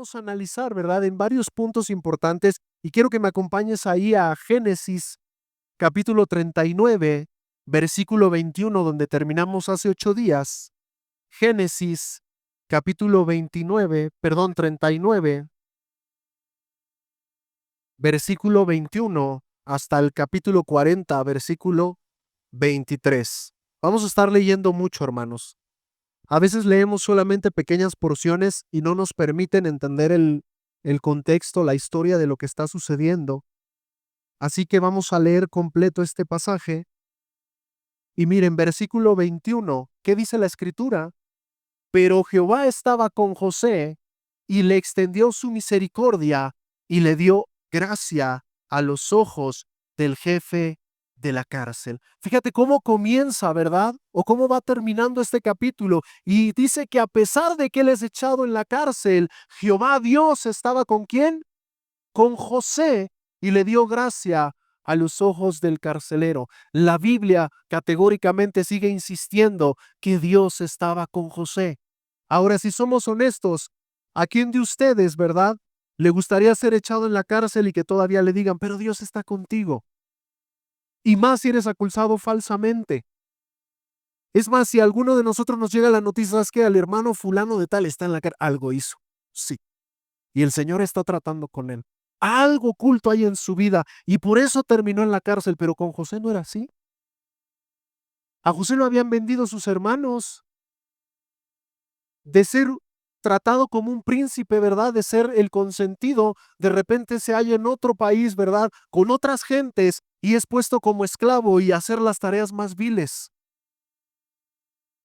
vamos a analizar, ¿verdad? En varios puntos importantes y quiero que me acompañes ahí a Génesis capítulo 39, versículo 21, donde terminamos hace 8 días. Génesis capítulo 39, versículo 21, hasta el capítulo 40, versículo 23. Vamos a estar leyendo mucho, hermanos. A veces leemos solamente pequeñas porciones y no nos permiten entender el contexto, la historia de lo que está sucediendo. Así que vamos a leer completo este pasaje. Y miren, versículo 21, ¿qué dice la escritura? Pero Jehová estaba con José y le extendió su misericordia y le dio gracia a los ojos del jefe de la cárcel. Fíjate cómo comienza, ¿verdad? O cómo va terminando este capítulo. Y dice que a pesar de que él es echado en la cárcel, Jehová Dios estaba ¿con quién? Con José y le dio gracia a los ojos del carcelero. La Biblia categóricamente sigue insistiendo que Dios estaba con José. Ahora, si somos honestos, ¿a quién de ustedes, verdad, le gustaría ser echado en la cárcel y que todavía le digan, pero Dios está contigo? Y más si eres acusado falsamente. Es más, si a alguno de nosotros nos llega la noticia, ¿sabes qué? El hermano fulano de tal está en la cárcel. Algo hizo. Sí. Y el Señor está tratando con él. Algo oculto hay en su vida y por eso terminó en la cárcel, pero con José no era así. A José lo habían vendido sus hermanos. De ser tratado como un príncipe, ¿verdad? De ser el consentido, de repente se halla en otro país, ¿verdad? Con otras gentes y es puesto como esclavo y a hacer las tareas más viles.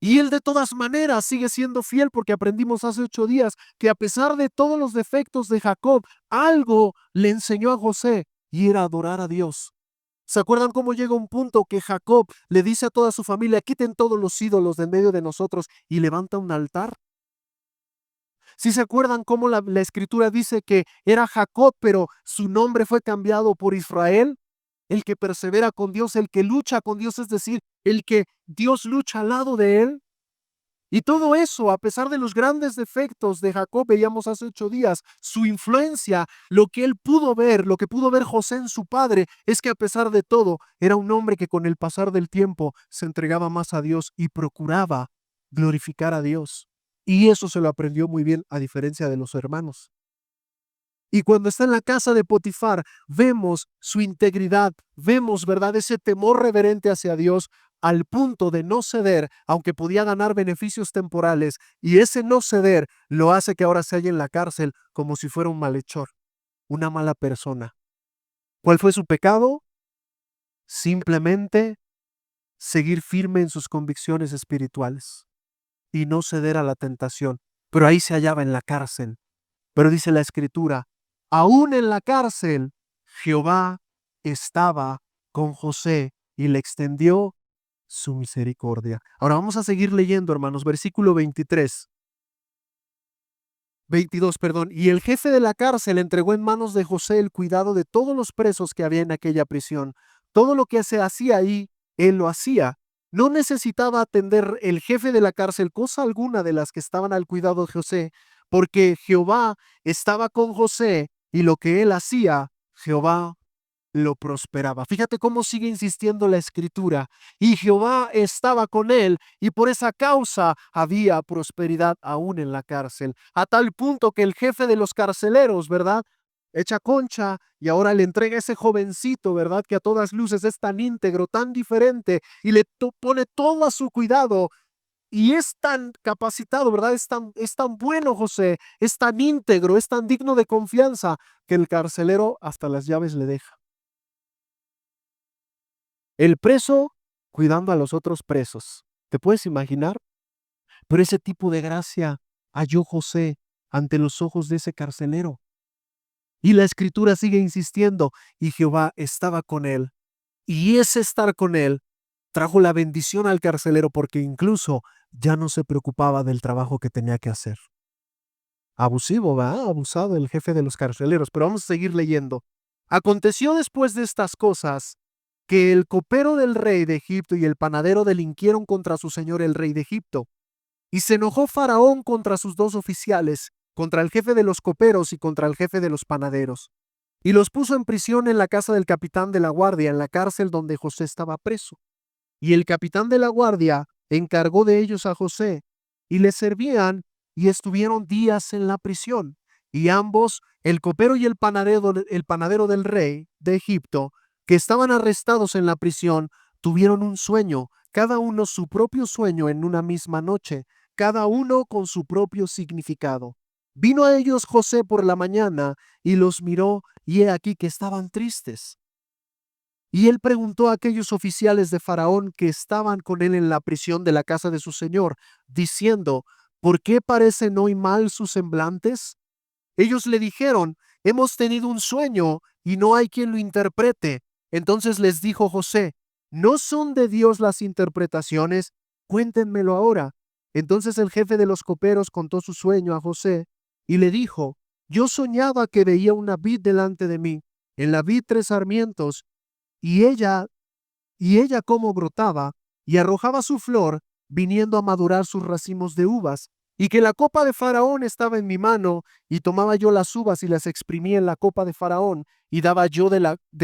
Y él de todas maneras sigue siendo fiel porque aprendimos hace 8 días que a pesar de todos los defectos de Jacob, algo le enseñó a José y era adorar a Dios. ¿Se acuerdan cómo llega un punto que Jacob le dice a toda su familia, quiten todos los ídolos de en medio de nosotros y levanta un altar? ¿Sí se acuerdan cómo la escritura dice que era Jacob, pero su nombre fue cambiado por Israel? El que persevera con Dios, el que lucha con Dios, es decir, el que Dios lucha al lado de él. Y todo eso, a pesar de los grandes defectos de Jacob, veíamos hace 8 días, su influencia, lo que él pudo ver, lo que pudo ver José en su padre, es que a pesar de todo, era un hombre que con el pasar del tiempo se entregaba más a Dios y procuraba glorificar a Dios. Y eso se lo aprendió muy bien, a diferencia de los hermanos. Y cuando está en la casa de Potifar, vemos su integridad, vemos, ¿verdad?, ese temor reverente hacia Dios al punto de no ceder, aunque podía ganar beneficios temporales, y ese no ceder lo hace que ahora se halle en la cárcel como si fuera un malhechor, una mala persona. ¿Cuál fue su pecado? Simplemente seguir firme en sus convicciones espirituales y no ceder a la tentación. Pero ahí se hallaba en la cárcel. Pero dice la escritura, aún en la cárcel, Jehová estaba con José y le extendió su misericordia. Ahora vamos a seguir leyendo, hermanos, versículo 22, perdón. Y el jefe de la cárcel entregó en manos de José el cuidado de todos los presos que había en aquella prisión. Todo lo que se hacía ahí, él lo hacía. No necesitaba atender el jefe de la cárcel cosa alguna de las que estaban al cuidado de José, porque Jehová estaba con José y lo que él hacía, Jehová lo prosperaba. Fíjate cómo sigue insistiendo la escritura. Y Jehová estaba con él y por esa causa había prosperidad aún en la cárcel. A tal punto que el jefe de los carceleros, ¿verdad?, echa concha y ahora le entrega a ese jovencito, ¿verdad?, que a todas luces es tan íntegro, tan diferente y le pone todo a su cuidado. Y es tan capacitado, ¿verdad? Es tan bueno José, es tan íntegro, es tan digno de confianza que el carcelero hasta las llaves le deja. El preso cuidando a los otros presos. ¿Te puedes imaginar? Pero ese tipo de gracia halló José ante los ojos de ese carcelero. Y la escritura sigue insistiendo, y Jehová estaba con él. Y ese estar con él trajo la bendición al carcelero porque incluso ya no se preocupaba del trabajo que tenía que hacer. Abusivo, ¿va? Abusado el jefe de los carceleros. Pero vamos a seguir leyendo. Aconteció después de estas cosas que el copero del rey de Egipto y el panadero delinquieron contra su señor el rey de Egipto. Y se enojó Faraón contra sus dos oficiales, contra el jefe de los coperos y contra el jefe de los panaderos. Y los puso en prisión en la casa del capitán de la guardia, en la cárcel donde José estaba preso. Y el capitán de la guardia encargó de ellos a José, y le servían, y estuvieron días en la prisión. Y ambos, el copero y el panadero del rey de Egipto, que estaban arrestados en la prisión, tuvieron un sueño, cada uno su propio sueño en una misma noche, cada uno con su propio significado. Vino a ellos José por la mañana y los miró, y he aquí que estaban tristes. Y él preguntó a aquellos oficiales de Faraón que estaban con él en la prisión de la casa de su señor, diciendo, ¿por qué parecen hoy mal sus semblantes? Ellos le dijeron, hemos tenido un sueño y no hay quien lo interprete. Entonces les dijo José, ¿no son de Dios las interpretaciones? Cuéntenmelo ahora. Entonces el jefe de los coperos contó su sueño a José y le dijo, yo soñaba que veía una vid delante de mí, en la vid tres sarmientos, y ella cómo brotaba y arrojaba su flor, viniendo a madurar sus racimos de uvas, y que la copa de Faraón estaba en mi mano, y tomaba yo las uvas y las exprimía en la copa de Faraón, y daba yo de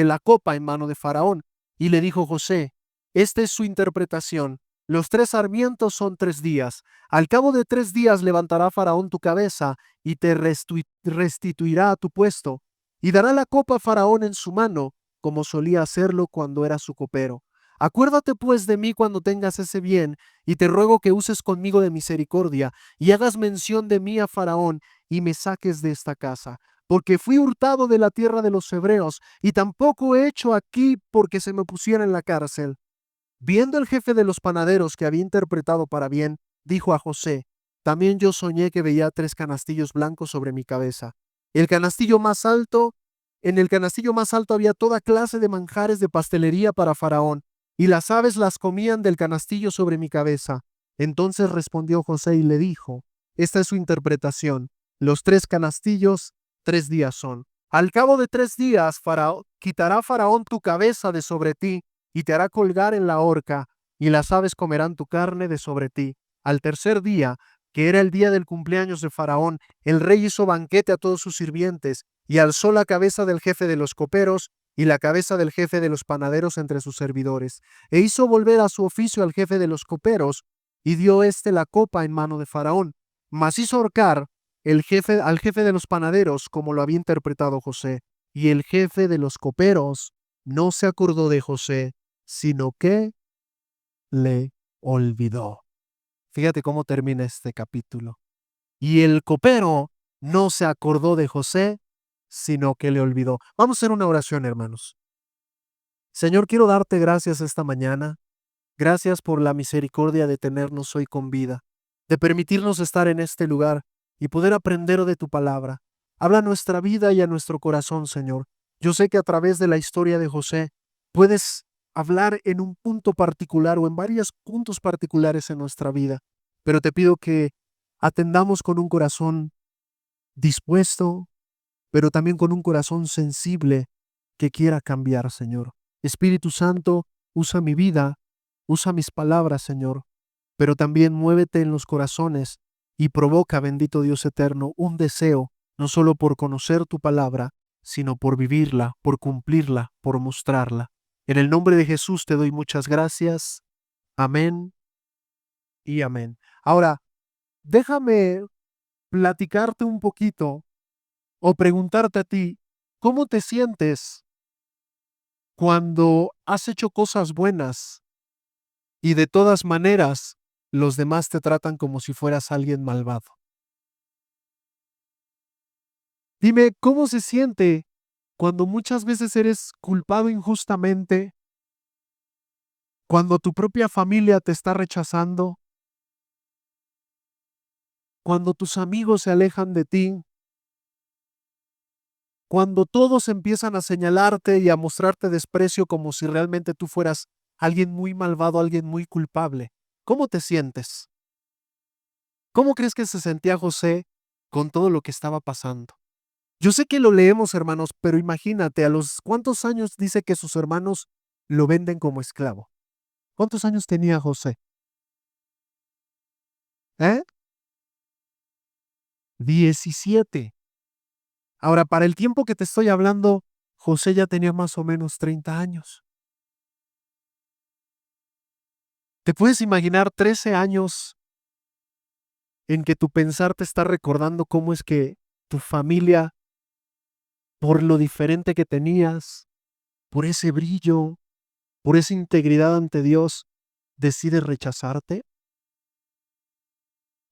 la copa en mano de Faraón. Y le dijo José, esta es su interpretación. Los tres sarmientos son 3 días. Al cabo de 3 días levantará Faraón tu cabeza y te restituirá a tu puesto, y dará la copa a Faraón en su mano, como solía hacerlo cuando era su copero. Acuérdate pues de mí cuando tengas ese bien, y te ruego que uses conmigo de misericordia, y hagas mención de mí a Faraón, y me saques de esta casa, porque fui hurtado de la tierra de los hebreos, y tampoco he hecho aquí porque se me pusiera en la cárcel. Viendo el jefe de los panaderos que había interpretado para bien, dijo a José, también yo soñé que veía 3 canastillos blancos sobre mi cabeza. El canastillo más alto, en el canastillo más alto había toda clase de manjares de pastelería para Faraón, y las aves las comían del canastillo sobre mi cabeza. Entonces respondió José y le dijo, esta es su interpretación. Los 3 canastillos, 3 días son. Al cabo de 3 días, quitará Faraón tu cabeza de sobre ti, y te hará colgar en la horca, y las aves comerán tu carne de sobre ti. Al tercer día, que era el día del cumpleaños de Faraón, el rey hizo banquete a todos sus sirvientes, y alzó la cabeza del jefe de los coperos y la cabeza del jefe de los panaderos entre sus servidores, e hizo volver a su oficio al jefe de los coperos, y dio éste la copa en mano de Faraón. Mas hizo ahorcar al jefe de los panaderos, como lo había interpretado José, y el jefe de los coperos no se acordó de José, sino que le olvidó. Fíjate cómo termina este capítulo. Y el copero no se acordó de José, sino que le olvidó. Vamos a hacer una oración, hermanos. Señor, quiero darte gracias esta mañana. Gracias por la misericordia de tenernos hoy con vida, de permitirnos estar en este lugar y poder aprender de tu palabra. Habla a nuestra vida y a nuestro corazón, Señor. Yo sé que a través de la historia de José puedes hablar en un punto particular o en varios puntos particulares en nuestra vida, pero te pido que atendamos con un corazón dispuesto, pero también con un corazón sensible que quiera cambiar, Señor. Espíritu Santo, usa mi vida, usa mis palabras, Señor, pero también muévete en los corazones y provoca, bendito Dios eterno, un deseo, no solo por conocer tu palabra, sino por vivirla, por cumplirla, por mostrarla. En el nombre de Jesús te doy muchas gracias. Amén y amén. Ahora, déjame platicarte un poquito o preguntarte a ti, ¿cómo te sientes cuando has hecho cosas buenas y de todas maneras los demás te tratan como si fueras alguien malvado? Dime, ¿cómo se siente cuando muchas veces eres culpado injustamente, cuando tu propia familia te está rechazando, cuando tus amigos se alejan de ti, cuando todos empiezan a señalarte y a mostrarte desprecio como si realmente tú fueras alguien muy malvado, alguien muy culpable? ¿Cómo te sientes? ¿Cómo crees que se sentía José con todo lo que estaba pasando? Yo sé que lo leemos, hermanos, pero imagínate, ¿a los cuántos años dice que sus hermanos lo venden como esclavo? ¿Cuántos años tenía José? ¿Eh? 17. Ahora, para el tiempo que te estoy hablando, José ya tenía más o menos 30 años. ¿Te puedes imaginar 13 años en que tu pensar te está recordando cómo es que tu familia, por lo diferente que tenías, por ese brillo, por esa integridad ante Dios, decide rechazarte?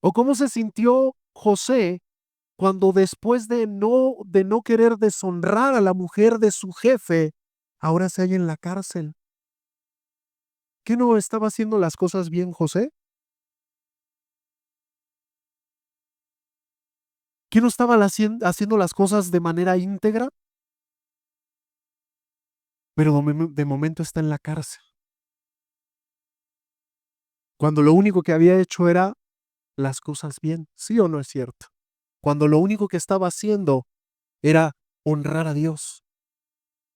¿O cómo se sintió José cuando después de no querer deshonrar a la mujer de su jefe, ahora se halla en la cárcel? ¿Qué no estaba haciendo las cosas bien José? ¿Qué no estaba haciendo las cosas de manera íntegra? Pero de momento está en la cárcel, cuando lo único que había hecho era las cosas bien, ¿sí o no es cierto? Cuando lo único que estaba haciendo era honrar a Dios.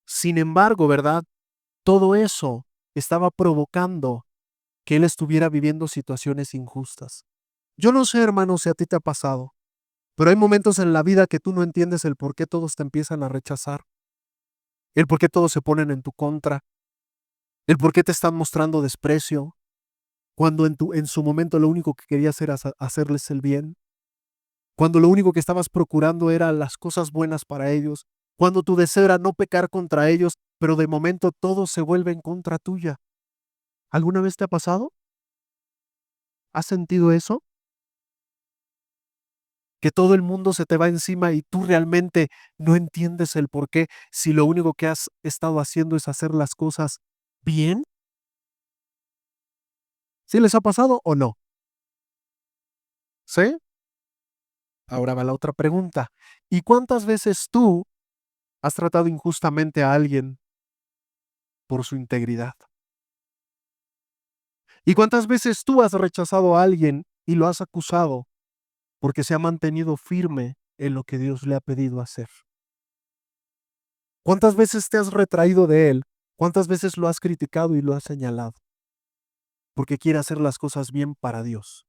Sin embargo, ¿verdad? Todo eso estaba provocando que él estuviera viviendo situaciones injustas. Yo no sé, hermano, si a ti te ha pasado, pero hay momentos en la vida que tú no entiendes el por qué todos te empiezan a rechazar, el por qué todos se ponen en tu contra, el por qué te están mostrando desprecio, cuando en su momento lo único que querías era hacerles el bien, cuando lo único que estabas procurando era las cosas buenas para ellos, cuando tu deseo era no pecar contra ellos, pero de momento todo se vuelve en contra tuya. ¿Alguna vez te ha pasado? ¿Has sentido eso? Que todo el mundo se te va encima y tú realmente no entiendes el por qué, si lo único que has estado haciendo es hacer las cosas bien. ¿Sí les ha pasado o no? ¿Sí? Ahora va la otra pregunta. ¿Y cuántas veces tú has tratado injustamente a alguien por su integridad? ¿Y cuántas veces tú has rechazado a alguien y lo has acusado porque se ha mantenido firme en lo que Dios le ha pedido hacer? ¿Cuántas veces te has retraído de él? ¿Cuántas veces lo has criticado y lo has señalado? Porque quiere hacer las cosas bien para Dios.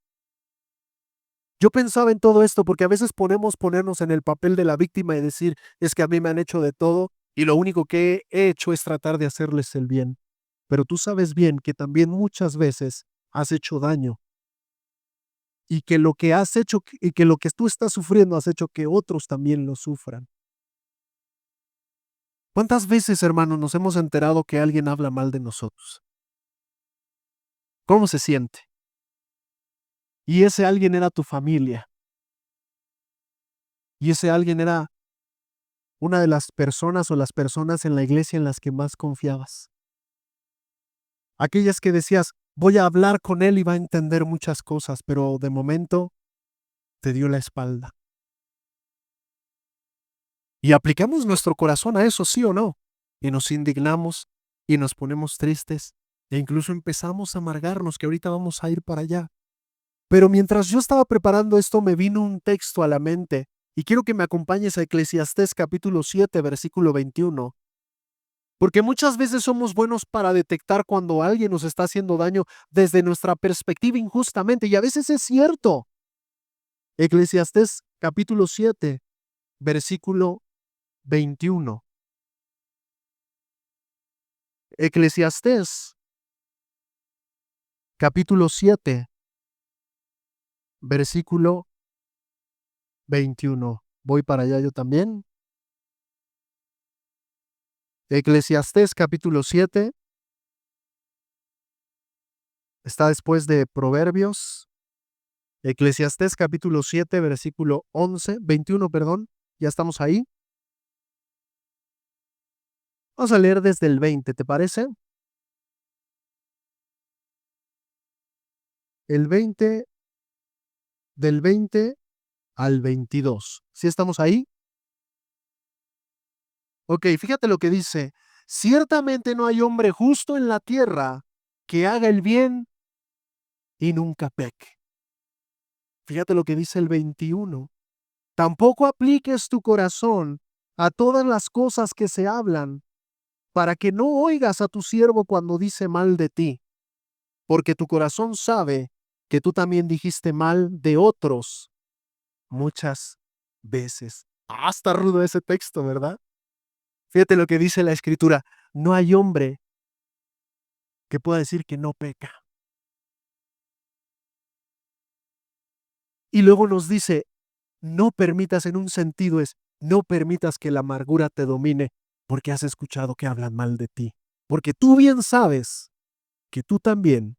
Yo pensaba en todo esto porque a veces ponernos en el papel de la víctima y decir, es que a mí me han hecho de todo y lo único que he hecho es tratar de hacerles el bien. Pero tú sabes bien que también muchas veces has hecho daño y que lo que has hecho y que lo que tú estás sufriendo has hecho que otros también lo sufran. ¿Cuántas veces, hermanos, nos hemos enterado que alguien habla mal de nosotros? ¿Cómo se siente? Y ese alguien era tu familia, y ese alguien era una de las personas o las personas en la iglesia en las que más confiabas. Aquellas que decías, voy a hablar con él y va a entender muchas cosas, pero de momento te dio la espalda. Y aplicamos nuestro corazón a eso, sí o no. Y nos indignamos y nos ponemos tristes e incluso empezamos a amargarnos, que ahorita vamos a ir para allá. Pero mientras yo estaba preparando esto, me vino un texto a la mente y quiero que me acompañes a Eclesiastés capítulo 7, versículo 21. Porque muchas veces somos buenos para detectar cuando alguien nos está haciendo daño desde nuestra perspectiva injustamente, y a veces es cierto. Eclesiastés capítulo 7, versículo 21. Eclesiastés capítulo 7, versículo 21. Voy para allá yo también. Eclesiastés capítulo 7 está después de Proverbios. Eclesiastés capítulo 7, versículo 21, perdón. Ya estamos ahí. Vamos a leer desde el 20, ¿te parece? El 20, del 20 al 22. ¿Sí estamos ahí? Ok, fíjate lo que dice. Ciertamente no hay hombre justo en la tierra que haga el bien y nunca peque. Fíjate lo que dice el 21. Tampoco apliques tu corazón a todas las cosas que se hablan, para que no oigas a tu siervo cuando dice mal de ti, porque tu corazón sabe que tú también dijiste mal de otros muchas veces. Está rudo ese texto, ¿verdad? Fíjate lo que dice la Escritura. No hay hombre que pueda decir que no peca. Y luego nos dice, no permitas, en un sentido es, no permitas que la amargura te domine porque has escuchado que hablan mal de ti. Porque tú bien sabes que tú también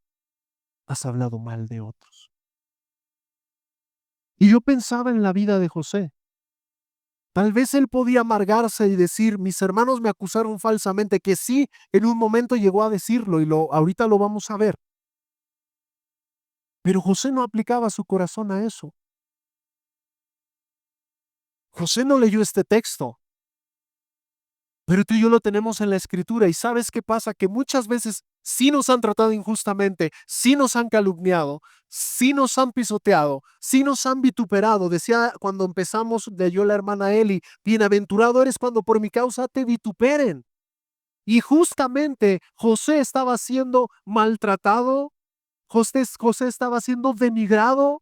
has hablado mal de otros. Y yo pensaba en la vida de José. Tal vez él podía amargarse y decir, mis hermanos me acusaron falsamente, que sí, en un momento llegó a decirlo y ahorita lo vamos a ver. Pero José no aplicaba su corazón a eso. José no leyó este texto, pero tú y yo lo tenemos en la Escritura. ¿Y sabes qué pasa? Que muchas veces sí nos han tratado injustamente, sí nos han calumniado, sí nos han pisoteado, sí nos han vituperado. Decía cuando empezamos, leyó la hermana Eli, bienaventurado eres cuando por mi causa te vituperen. Y justamente José estaba siendo maltratado, José estaba siendo denigrado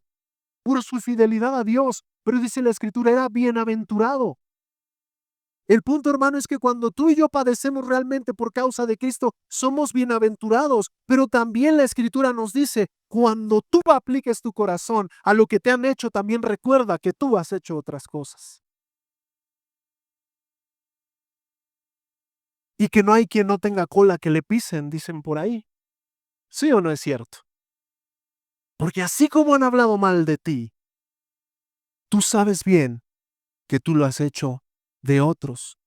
por su fidelidad a Dios, pero dice la Escritura, era bienaventurado. El punto, hermano, es que cuando tú y yo padecemos realmente por causa de Cristo, somos bienaventurados, pero también la Escritura nos dice, cuando tú apliques tu corazón a lo que te han hecho, también recuerda que tú has hecho otras cosas. Y que no hay quien no tenga cola que le pisen, dicen por ahí. ¿Sí o no es cierto? Porque así como han hablado mal de ti, tú sabes bien que tú lo has hecho de otros.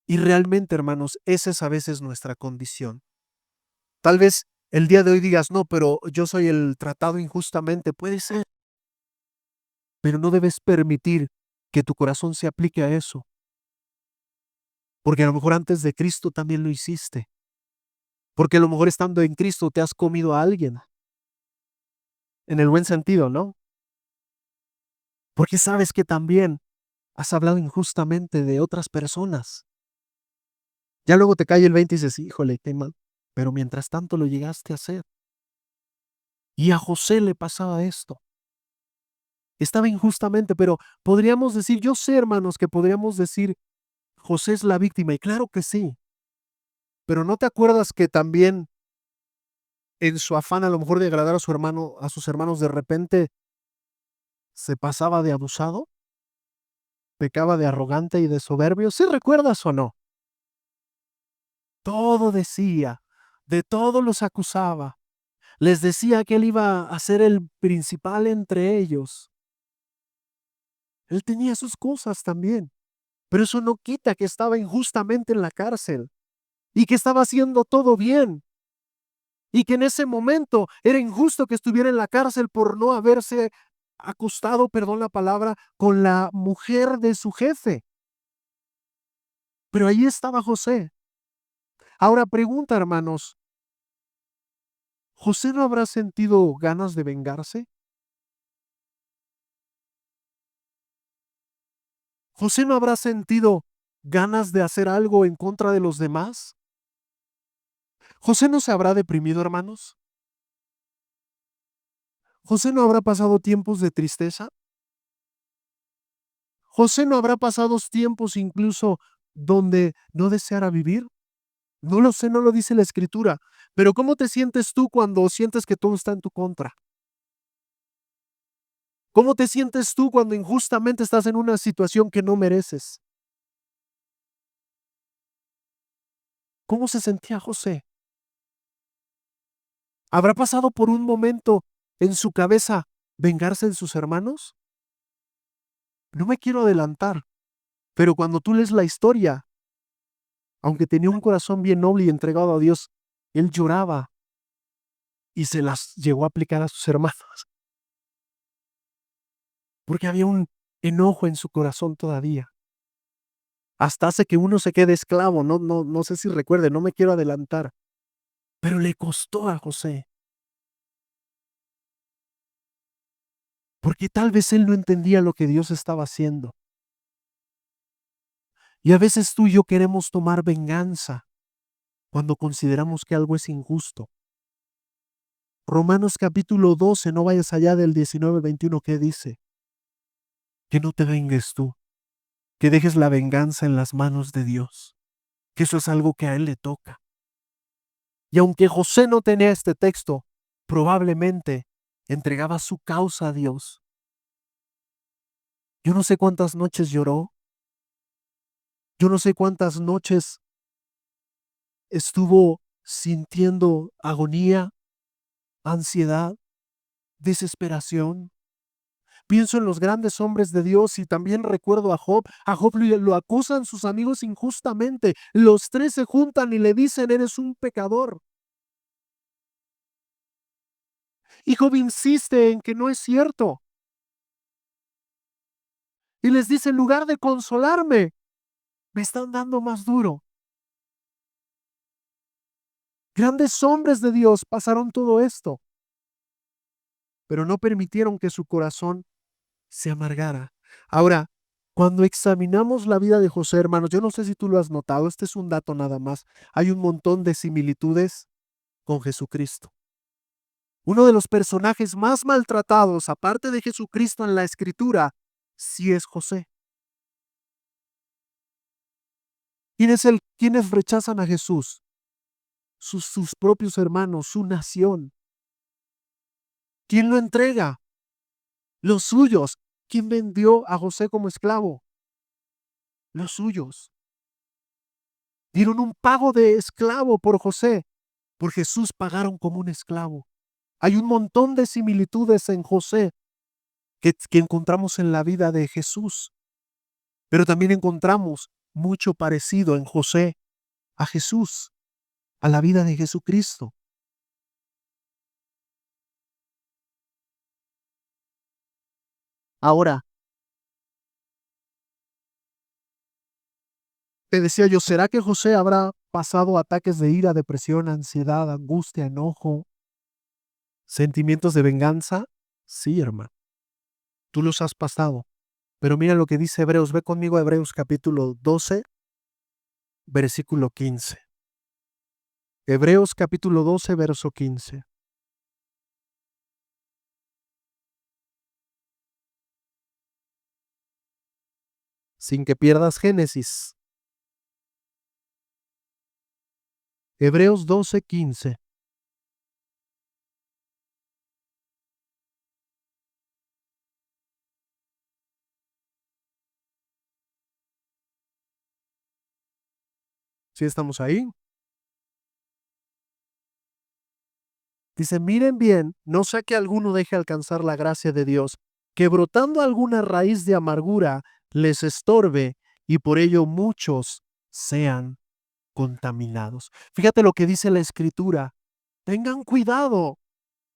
Y realmente, hermanos, esa es a veces nuestra condición. Tal vez el día de hoy digas, no, pero yo soy el tratado injustamente. Puede ser, pero no debes permitir que tu corazón se aplique a eso. Porque a lo mejor antes de Cristo también lo hiciste. Porque a lo mejor estando en Cristo te has comido a alguien. En el buen sentido, ¿no? Porque sabes que también has hablado injustamente de otras personas. Ya luego te cae el 20 y dices, híjole, qué mal. Pero mientras tanto lo llegaste a hacer. Y a José le pasaba esto. Estaba injustamente, pero podríamos decir, yo sé, hermanos, que podríamos decir, José es la víctima. Y claro que sí. Pero ¿no te acuerdas que también en su afán a lo mejor de agradar a su hermano, a sus hermanos, de repente se pasaba de abusado? ¿Pecaba de arrogante y de soberbio? ¿Sí recuerdas o no? Todo decía, de todo los acusaba. Les decía que él iba a ser el principal entre ellos. Él tenía sus cosas también, pero eso no quita que estaba injustamente en la cárcel y que estaba haciendo todo bien y que en ese momento era injusto que estuviera en la cárcel por no haberse acostado, perdón la palabra, con la mujer de su jefe. Pero ahí estaba José. Ahora pregunta, hermanos, ¿José no habrá sentido ganas de vengarse? ¿José no habrá sentido ganas de hacer algo en contra de los demás? ¿José no se habrá deprimido, hermanos? ¿José no habrá pasado tiempos de tristeza? ¿José no habrá pasado tiempos incluso donde no deseara vivir? No lo sé, no lo dice la Escritura. Pero ¿cómo te sientes tú cuando sientes que todo está en tu contra? ¿Cómo te sientes tú cuando injustamente estás en una situación que no mereces? ¿Cómo se sentía José? ¿Habrá pasado por un momento en su cabeza vengarse de sus hermanos? No me quiero adelantar, pero cuando tú lees la historia, aunque tenía un corazón bien noble y entregado a Dios, él lloraba y se las llegó a aplicar a sus hermanos, porque había un enojo en su corazón todavía. Hasta hace que uno se quede esclavo, no sé si recuerde, no me quiero adelantar, pero le costó a José, porque tal vez él no entendía lo que Dios estaba haciendo. Y a veces tú y yo queremos tomar venganza cuando consideramos que algo es injusto. Romanos capítulo 12, no vayas allá del 19 al 21, ¿qué dice? que no te vengues tú, que dejes la venganza en las manos de Dios, que eso es algo que a Él le toca. Y aunque José no tenía este texto, probablemente entregaba su causa a Dios. Yo no sé cuántas noches lloró, yo no sé cuántas noches estuvo sintiendo agonía, ansiedad, desesperación. Pienso en los grandes hombres de Dios y también recuerdo a Job. A Job lo acusan sus amigos injustamente. Los tres se juntan y le dicen, eres un pecador. Y Job insiste en que no es cierto. Y les dice, en lugar de consolarme, me están dando más duro. Grandes hombres de Dios pasaron todo esto, pero no permitieron que su corazón se amargara. Ahora, cuando examinamos la vida de José, hermanos, yo no sé si tú lo has notado, este es un dato nada más. Hay un montón de similitudes con Jesucristo. Uno de los personajes más maltratados, aparte de Jesucristo en la Escritura, sí es José. ¿Quiénes rechazan a Jesús? Sus propios hermanos, su nación. ¿Quién lo entrega? Los suyos. ¿Quién vendió a José como esclavo? Los suyos. Dieron un pago de esclavo por José. Por Jesús pagaron como un esclavo. Hay un montón de similitudes en José que encontramos en la vida de Jesús, pero también encontramos mucho parecido en José a Jesús, a la vida de Jesucristo. Ahora, te decía yo, ¿será que José habrá pasado ataques de ira, depresión, ansiedad, angustia, enojo, sentimientos de venganza? Sí, hermano, tú los has pasado. Pero mira lo que dice Hebreos, ve conmigo a Hebreos capítulo 12, versículo 15. Hebreos capítulo 12, verso 15. Sin que pierdas Génesis. Hebreos 12, 15. ¿Sí estamos ahí? Dice, miren bien, no sea que alguno deje alcanzar la gracia de Dios, que brotando alguna raíz de amargura les estorbe y por ello muchos sean contaminados. Fíjate lo que dice la Escritura. Tengan cuidado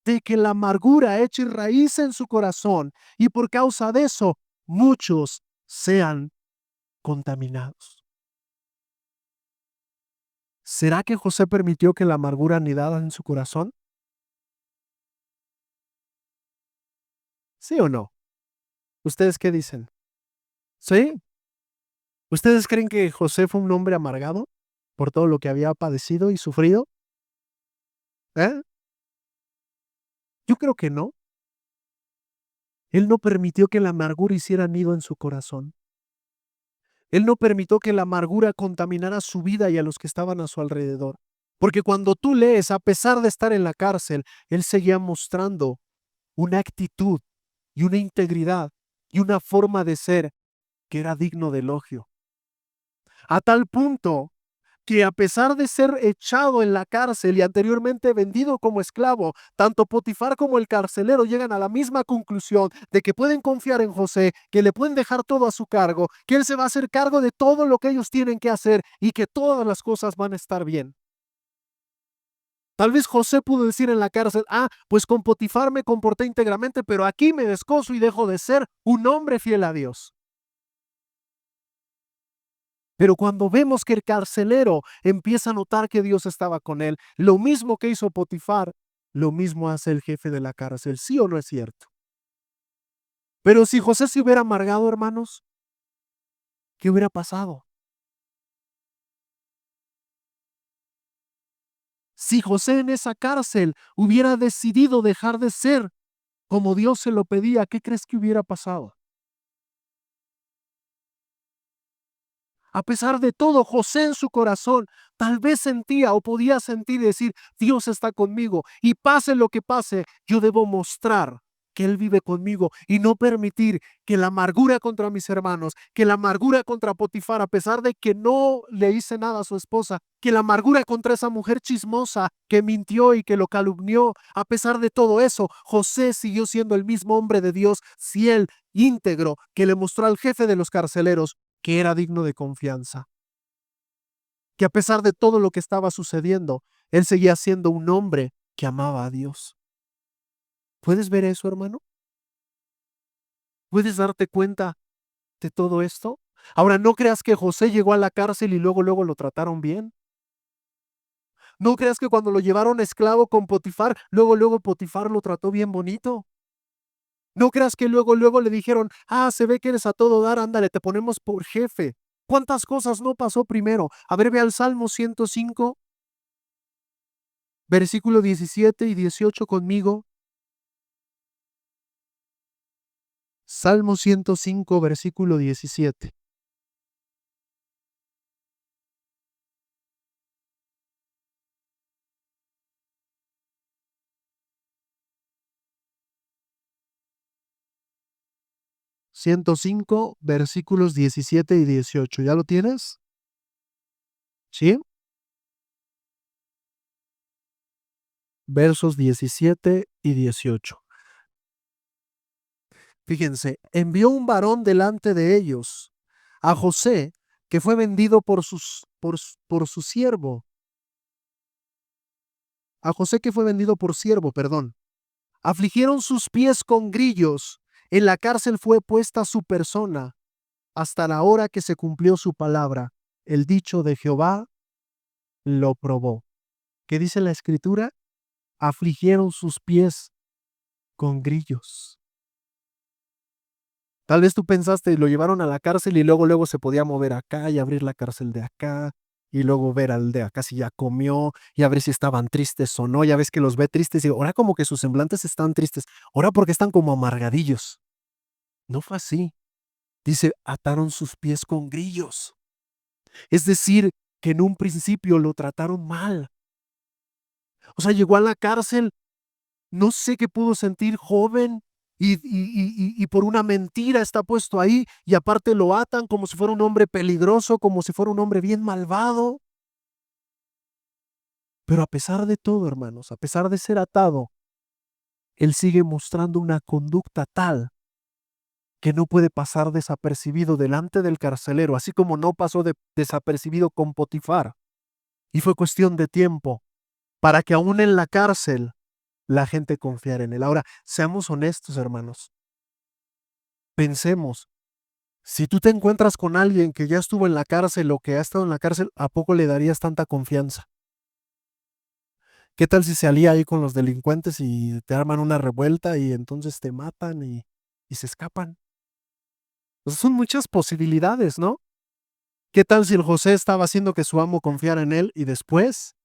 de que la amargura eche raíz en su corazón y por causa de eso muchos sean contaminados. ¿Será que José permitió que la amargura anidara en su corazón? ¿Sí o no? ¿Ustedes qué dicen? ¿Sí? ¿Ustedes creen que José fue un hombre amargado por todo lo que había padecido y sufrido? ¿Eh? Yo creo que no. Él no permitió que la amargura hiciera nido en su corazón. Él no permitió que la amargura contaminara su vida y a los que estaban a su alrededor. Porque cuando tú lees, a pesar de estar en la cárcel, él seguía mostrando una actitud y una integridad y una forma de ser que era digno de elogio. A tal punto que a pesar de ser echado en la cárcel y anteriormente vendido como esclavo, tanto Potifar como el carcelero llegan a la misma conclusión de que pueden confiar en José, que le pueden dejar todo a su cargo, que él se va a hacer cargo de todo lo que ellos tienen que hacer y que todas las cosas van a estar bien. Tal vez José pudo decir en la cárcel, pues con Potifar me comporté íntegramente, pero aquí me descoso y dejo de ser un hombre fiel a Dios. Pero cuando vemos que el carcelero empieza a notar que Dios estaba con él, lo mismo que hizo Potifar, lo mismo hace el jefe de la cárcel. ¿Sí o no es cierto? Pero si José se hubiera amargado, hermanos, ¿qué hubiera pasado? Si José en esa cárcel hubiera decidido dejar de ser como Dios se lo pedía, ¿qué crees que hubiera pasado? A pesar de todo, José en su corazón tal vez sentía o podía sentir y decir, Dios está conmigo y pase lo que pase, yo debo mostrar que Él vive conmigo y no permitir que la amargura contra mis hermanos, que la amargura contra Potifar, a pesar de que no le hice nada a su esposa, que la amargura contra esa mujer chismosa que mintió y que lo calumnió, a pesar de todo eso, José siguió siendo el mismo hombre de Dios, fiel, íntegro, que le mostró al jefe de los carceleros que era digno de confianza. Que a pesar de todo lo que estaba sucediendo, él seguía siendo un hombre que amaba a Dios. ¿Puedes ver eso, hermano? ¿Puedes darte cuenta de todo esto? Ahora, no creas que José llegó a la cárcel y luego lo trataron bien. No creas que cuando lo llevaron esclavo con Potifar, luego Potifar lo trató bien bonito. No creas que luego le dijeron, se ve que eres a todo dar, ándale, te ponemos por jefe. ¿Cuántas cosas no pasó primero? A ver, ve al Salmo 105, versículo 17 y 18 conmigo. Salmo 105, versículo 17. 105, versículos 17 y 18. ¿Ya lo tienes? ¿Sí? Versos 17 y 18. Fíjense, envió un varón delante de ellos, a José, que fue vendido por su siervo. A José que fue vendido por siervo, perdón. Afligieron sus pies con grillos. En la cárcel fue puesta su persona hasta la hora que se cumplió su palabra. El dicho de Jehová lo probó. ¿Qué dice la escritura? Afligieron sus pies con grillos. Tal vez tú pensaste, lo llevaron a la cárcel y luego se podía mover acá y abrir la cárcel de acá y luego ver al de acá si ya comió y a ver si estaban tristes o no. Ya ves que los ve tristes y ahora como que sus semblantes están tristes. Ahora porque están como amargadillos. No fue así. Dice, ataron sus pies con grillos. Es decir, que en un principio lo trataron mal. O sea, llegó a la cárcel, no sé qué pudo sentir joven y por una mentira está puesto ahí y aparte lo atan como si fuera un hombre peligroso, como si fuera un hombre bien malvado. Pero a pesar de todo, hermanos, a pesar de ser atado, él sigue mostrando una conducta tal que no puede pasar desapercibido delante del carcelero, así como no pasó desapercibido con Potifar. Y fue cuestión de tiempo para que aún en la cárcel la gente confiara en él. Ahora, seamos honestos, hermanos. Pensemos, si tú te encuentras con alguien que ya estuvo en la cárcel o que ha estado en la cárcel, ¿a poco le darías tanta confianza? ¿Qué tal si se alía ahí con los delincuentes y te arman una revuelta y entonces te matan y se escapan? Pues son muchas posibilidades, ¿no? ¿Qué tal si el José estaba haciendo que su amo confiara en él y después,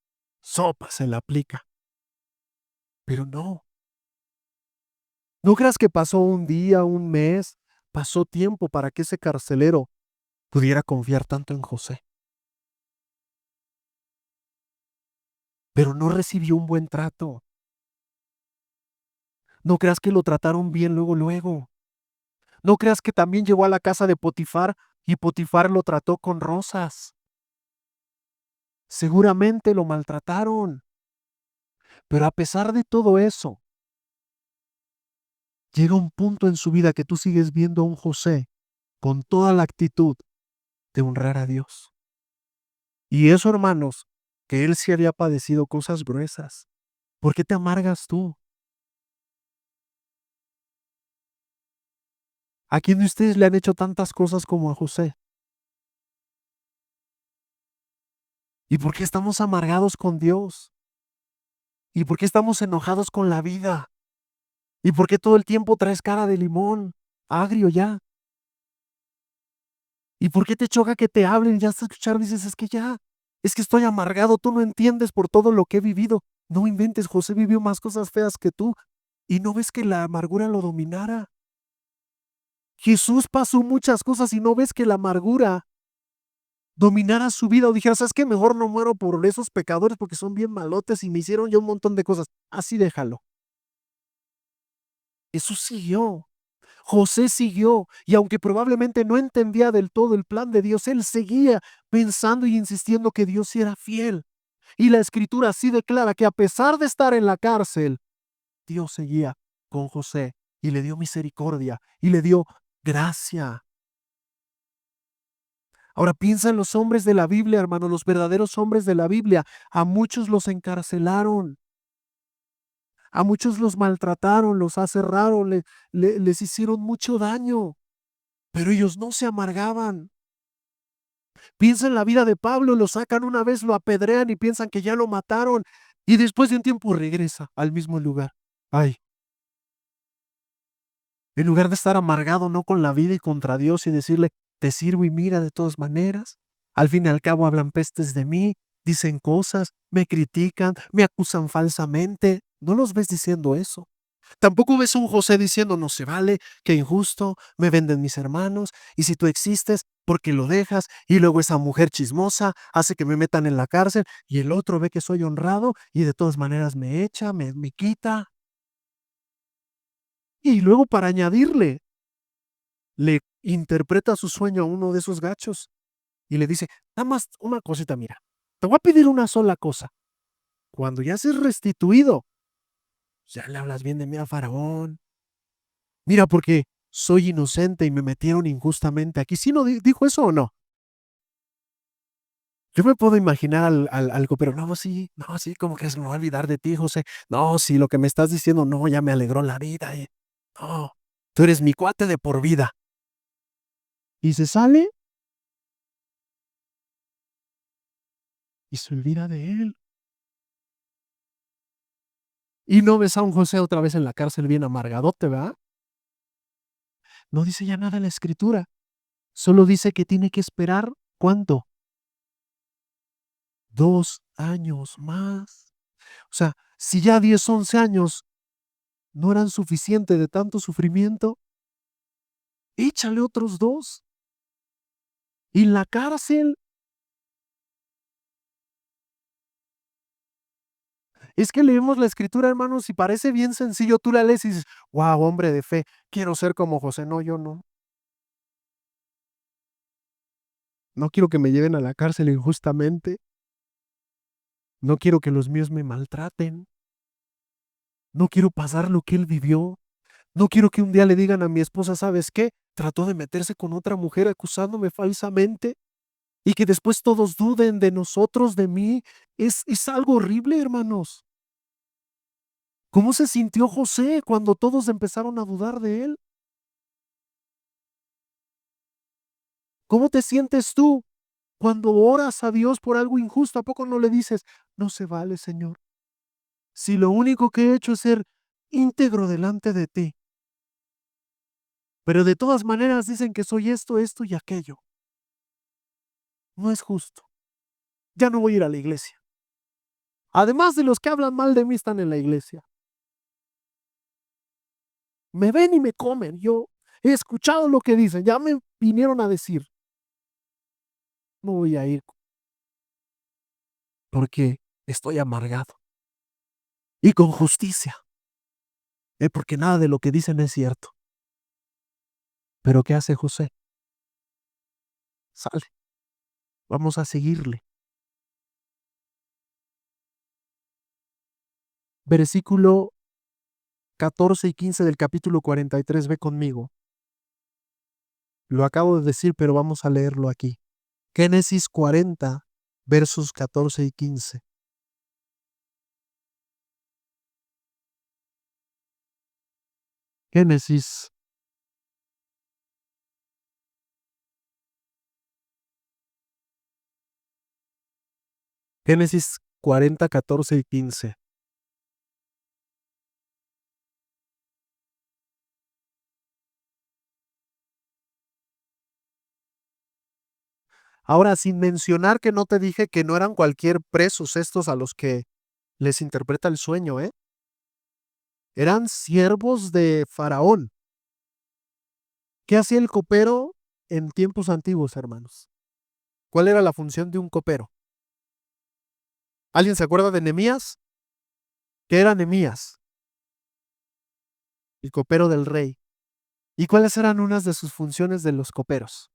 sopa, se la aplica? Pero no. No creas que pasó un día, un mes, pasó tiempo para que ese carcelero pudiera confiar tanto en José. Pero no recibió un buen trato. No creas que lo trataron bien luego. No creas que también llegó a la casa de Potifar y Potifar lo trató con rosas. Seguramente lo maltrataron. Pero a pesar de todo eso, llega un punto en su vida que tú sigues viendo a un José con toda la actitud de honrar a Dios. Y eso, hermanos, que él sí había padecido cosas gruesas. ¿Por qué te amargas tú? ¿A quién de ustedes le han hecho tantas cosas como a José? ¿Y por qué estamos amargados con Dios? ¿Y por qué estamos enojados con la vida? ¿Y por qué todo el tiempo traes cara de limón, agrio ya? ¿Y por qué te choca que te hablen y ya hasta escuchar dices, es que estoy amargado, tú no entiendes por todo lo que he vivido? No inventes, José vivió más cosas feas que tú y no ves que la amargura lo dominara. Jesús pasó muchas cosas y no ves que la amargura dominara su vida o dijera, ¿sabes qué? Mejor no muero por esos pecadores porque son bien malotes y me hicieron ya un montón de cosas. Así déjalo. Jesús siguió. José siguió, y aunque probablemente no entendía del todo el plan de Dios, él seguía pensando y insistiendo que Dios sí era fiel. Y la escritura así declara que a pesar de estar en la cárcel, Dios seguía con José y le dio misericordia y le dio gracia. Ahora piensa en los hombres de la Biblia, hermano, los verdaderos hombres de la Biblia. A muchos los encarcelaron, a muchos los maltrataron, los aserraron, les hicieron mucho daño, pero ellos no se amargaban. Piensa en la vida de Pablo, lo sacan una vez, lo apedrean y piensan que ya lo mataron y después de un tiempo regresa al mismo lugar. Ay, en lugar de estar amargado no con la vida y contra Dios y decirle, te sirvo y mira de todas maneras, al fin y al cabo hablan pestes de mí, dicen cosas, me critican, me acusan falsamente. ¿No los ves diciendo eso? Tampoco ves un José diciendo, no se vale, qué injusto, me venden mis hermanos, y si tú existes, ¿por qué lo dejas? Y luego esa mujer chismosa hace que me metan en la cárcel, y el otro ve que soy honrado, y de todas maneras me echa, me quita. Y luego para añadirle, le interpreta su sueño a uno de esos gachos, y le dice, nada más una cosita, mira, te voy a pedir una sola cosa. Cuando ya seas restituido, ya le hablas bien de mí a Faraón. Mira, porque soy inocente y me metieron injustamente aquí. ¿Sí no dijo eso o no? Yo me puedo imaginar al copero, no, sí, no, sí, como que se me va a olvidar de ti, José. No, sí, lo que me estás diciendo, no, ya me alegró la vida. No, tú eres mi cuate de por vida. Y se sale y se olvida de él. Y no ves a un José otra vez en la cárcel bien amargadote, ¿verdad? No dice ya nada en la escritura. Solo dice que tiene que esperar, ¿cuánto? 2 años más. O sea, si ya 10, 11 años no eran suficientes de tanto sufrimiento, échale otros 2. Y en la cárcel, es que leemos la escritura, hermanos, y parece bien sencillo. Tú la lees y dices, wow, hombre de fe, quiero ser como José. No, yo no. No quiero que me lleven a la cárcel injustamente. No quiero que los míos me maltraten. No quiero pasar lo que él vivió. No quiero que un día le digan a mi esposa, ¿sabes qué? Trató de meterse con otra mujer acusándome falsamente y que después todos duden de nosotros, de mí. Es algo horrible, hermanos. ¿Cómo se sintió José cuando todos empezaron a dudar de él? ¿Cómo te sientes tú cuando oras a Dios por algo injusto? ¿A poco no le dices, no se vale, Señor? Si lo único que he hecho es ser íntegro delante de ti, pero de todas maneras dicen que soy esto, esto y aquello. No es justo. Ya no voy a ir a la iglesia. Además de los que hablan mal de mí están en la iglesia. Me ven y me comen. Yo he escuchado lo que dicen. Ya me vinieron a decir. No voy a ir porque estoy amargado. Y con justicia. Porque nada de lo que dicen es cierto. Pero ¿qué hace José? Sale. Vamos a seguirle. Versículo 14 y 15 del capítulo 43. Ve conmigo. Lo acabo de decir, pero vamos a leerlo aquí. Génesis 40, versos 14 y 15. Génesis, Génesis 40, 14 y 15. Ahora, sin mencionar que no te dije que no eran cualquier presos estos a los que les interpreta el sueño, ¿eh? Eran siervos de Faraón. ¿Qué hacía el copero en tiempos antiguos, hermanos? ¿Cuál era la función de un copero? ¿Alguien se acuerda de Nehemías? ¿Qué era Nehemías? El copero del rey. ¿Y cuáles eran unas de sus funciones de los coperos?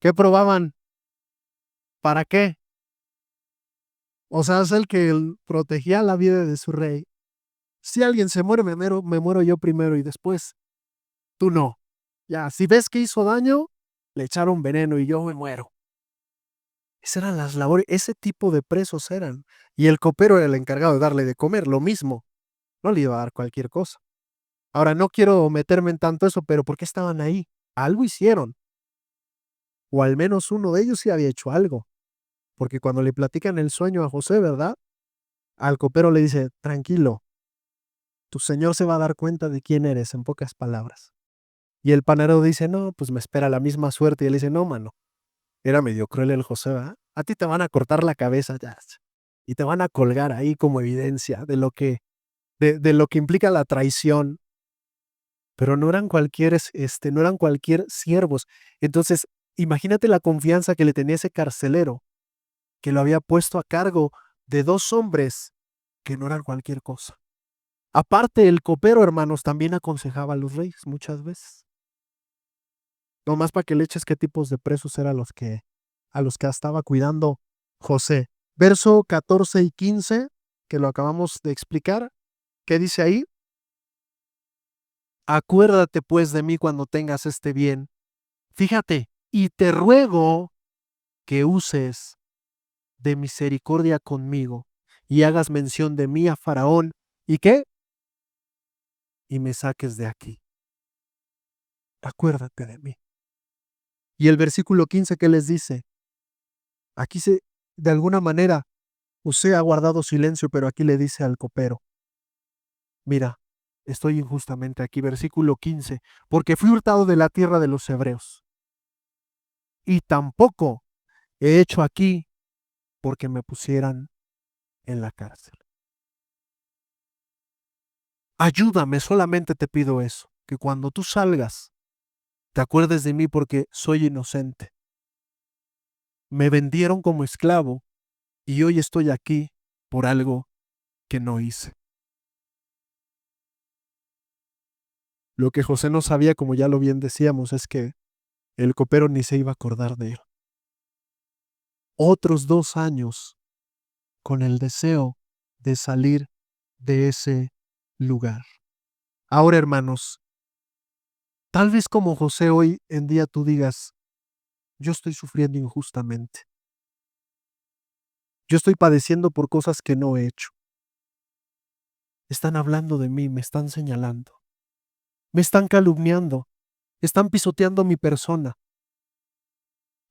¿Qué probaban? ¿Para qué? O sea, es el que protegía la vida de su rey. Si alguien se muere, me muero yo primero y después tú no. Ya, si ves que hizo daño, le echaron veneno y yo me muero. Esas eran las labores, ese tipo de presos eran. Y el copero era el encargado de darle de comer, lo mismo. No le iba a dar cualquier cosa. Ahora, no quiero meterme en tanto eso, pero ¿por qué estaban ahí? Algo hicieron. O al menos uno de ellos sí había hecho algo. Porque cuando le platican el sueño a José, ¿verdad? Al copero le dice, tranquilo, tu señor se va a dar cuenta de quién eres, en pocas palabras. Y el panadero dice, no, pues me espera la misma suerte. Y él dice, no, mano, era medio cruel el José, ¿verdad? A ti te van a cortar la cabeza ya, y te van a colgar ahí como evidencia de lo que implica la traición. Pero no eran no eran cualquier siervos. Entonces, imagínate la confianza que le tenía ese carcelero, que lo había puesto a cargo de dos hombres que no eran cualquier cosa. Aparte, el copero, hermanos, también aconsejaba a los reyes muchas veces. Nomás para que le eches qué tipos de presos eran a los que estaba cuidando José. Verso 14 y 15, que lo acabamos de explicar. ¿Qué dice ahí? Acuérdate pues de mí cuando tengas este bien. Fíjate, y te ruego que uses de misericordia conmigo y hagas mención de mí a Faraón. ¿Y qué? Y me saques de aquí. Acuérdate de mí. Y el versículo 15, ¿qué les dice? Aquí de alguna manera, José ha guardado silencio, pero aquí le dice al copero, mira, estoy injustamente aquí, versículo 15, porque fui hurtado de la tierra de los hebreos. Y tampoco he hecho aquí porque me pusieran en la cárcel. Ayúdame, solamente te pido eso, que cuando tú salgas, te acuerdes de mí porque soy inocente. Me vendieron como esclavo y hoy estoy aquí por algo que no hice. Lo que José no sabía, como ya lo bien decíamos, es que el copero ni se iba a acordar de él. Otros 2 años con el deseo de salir de ese lugar. Ahora, hermanos, tal vez como José hoy en día tú digas, yo estoy sufriendo injustamente. Yo estoy padeciendo por cosas que no he hecho. Están hablando de mí, me están señalando, me están calumniando, están pisoteando mi persona.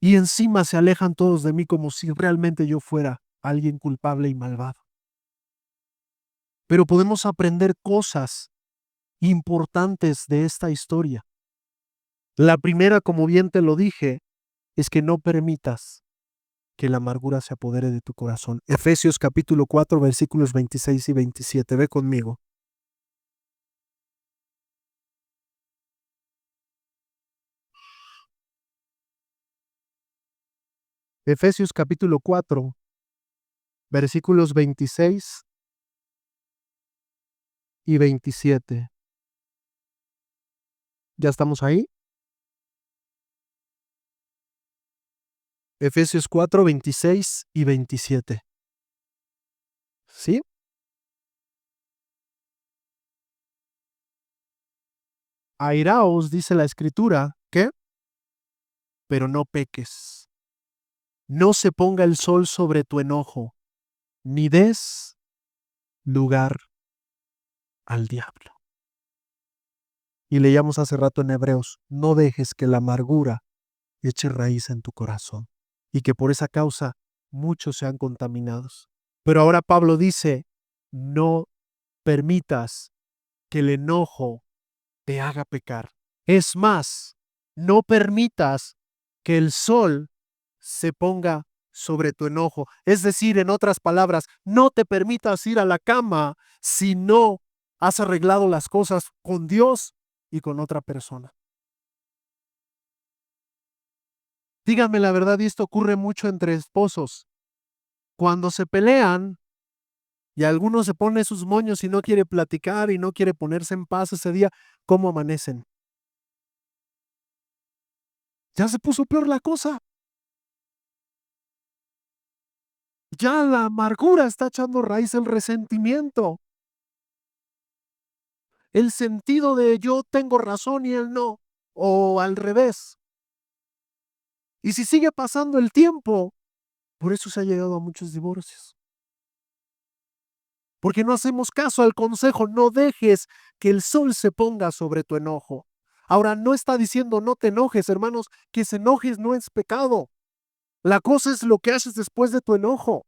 Y encima se alejan todos de mí como si realmente yo fuera alguien culpable y malvado. Pero podemos aprender cosas importantes de esta historia. La primera, como bien te lo dije, es que no permitas que la amargura se apodere de tu corazón. Efesios capítulo 4, versículos 26 y 27. Ve conmigo. Efesios capítulo 4, versículos 26 y 27. ¿Ya estamos ahí? Efesios 4, 26 y 27. ¿Sí? Airaos, dice la escritura, ¿qué? Pero no peques. No se ponga el sol sobre tu enojo, ni des lugar al diablo. Y leíamos hace rato en Hebreos, no dejes que la amargura eche raíz en tu corazón y que por esa causa muchos sean contaminados. Pero ahora Pablo dice, no permitas que el enojo te haga pecar. Es más, no permitas que el sol se ponga sobre tu enojo. Es decir, en otras palabras, no te permitas ir a la cama si no has arreglado las cosas con Dios y con otra persona. Díganme la verdad, y esto ocurre mucho entre esposos. Cuando se pelean y alguno se pone sus moños y no quiere platicar y no quiere ponerse en paz ese día, ¿cómo amanecen? Ya se puso peor la cosa. Ya la amargura está echando raíz, el resentimiento, el sentido de yo tengo razón y él no, o al revés. Y si sigue pasando el tiempo, por eso se ha llegado a muchos divorcios. Porque no hacemos caso al consejo, no dejes que el sol se ponga sobre tu enojo. Ahora, no está diciendo no te enojes, hermanos, que se enojes no es pecado. La cosa es lo que haces después de tu enojo.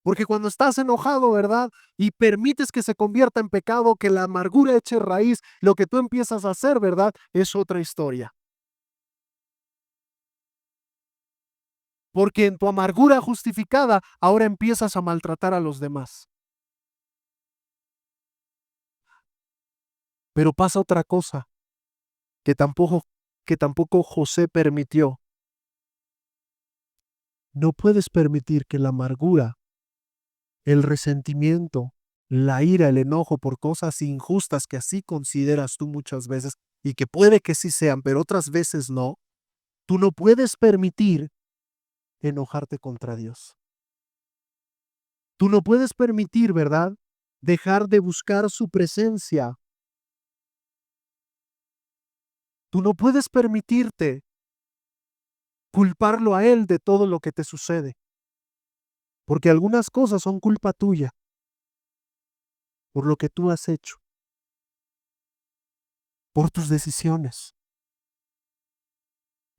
Porque cuando estás enojado, ¿verdad? Y permites que se convierta en pecado, que la amargura eche raíz, lo que tú empiezas a hacer, ¿verdad? Es otra historia. Porque en tu amargura justificada, ahora empiezas a maltratar a los demás. Pero pasa otra cosa que tampoco José permitió. No puedes permitir que la amargura, el resentimiento, la ira, el enojo por cosas injustas que así consideras tú muchas veces y que puede que sí sean, pero otras veces no, tú no puedes permitir enojarte contra Dios. Tú no puedes permitir, ¿verdad? Dejar de buscar su presencia. Tú no puedes permitirte culparlo a Él de todo lo que te sucede, porque algunas cosas son culpa tuya por lo que tú has hecho, por tus decisiones.